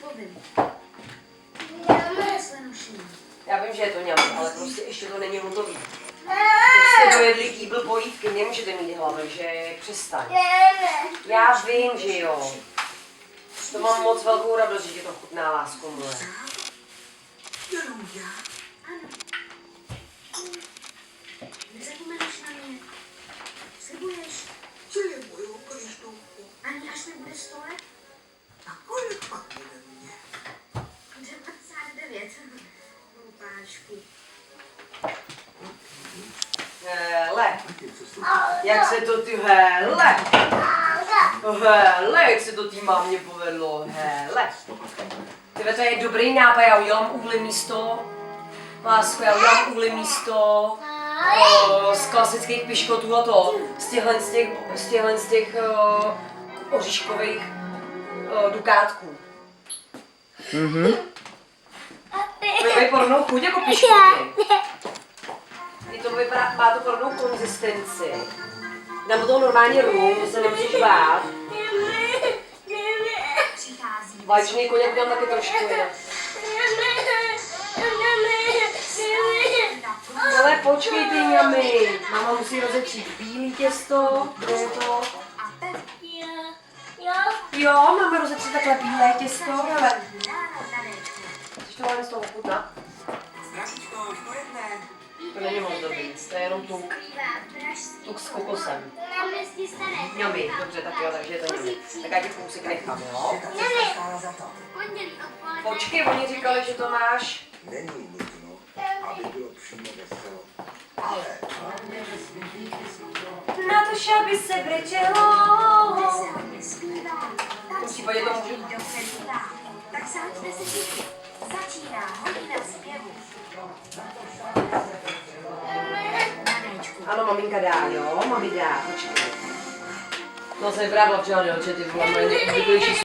povím. Já vím, že je to ňam, ale prostě ještě to není hotový. Teď jste dojedli kýbl polívky, nemůžete mít hlavu, že přestaň. Já vím, že jo. To mám moc velkou radost, že ti to chutná, lásko moje. Jenom já? Ano. Nezapomeneš na mě. Slibuješ? Slibuju, Krištůvku. Ani až mi bude 100 let? A kolik pak bude mě? 99. Hlupáčku. Hele, jak se to ty, hele, jak se to tý mámě povedlo, hele. Tyhle, to je dobrý nápad, já udělám uhly místo, lásko, já udělám uhly místo z klasických piškotů a to, z těch oříškových dukátků. Mají podobnou chuť jako piškoty. To vypadá, má to podobnou konzistenci. Dám do toho normálně rum, to se nemusíš bát. Přichází. Vaječný koněk dám taky trošku jinak. Ale počkej ty ňamy. Máma musí rozepřít bílý těsto, kde je to? Jo, máme rozepřít takhle bílé těsto, hele. Chceš to máme z toho ochutnat? Zdravíčko, už pojedne. To není moc dobrý, to je jenom tuk s kokosem. Ňami, dobře, tak jo, takže je to ňami. Tak já ti kousek nechám, jo? Stála za to. Počkej, oni říkali, že to máš. Není nutno, aby bylo přímo veselo. Ale hlavně ve smíchy si to. Na to šaby se brečelo. Veselně zpívá. V tom případě to můžu. Tak sáďte se všichni. Začíná hodina zpěvu. Nanečku. Ano, maminka dá, jo? Mami dá, počkej. No jsem právě včera, že ty vole, moje nejvyklejší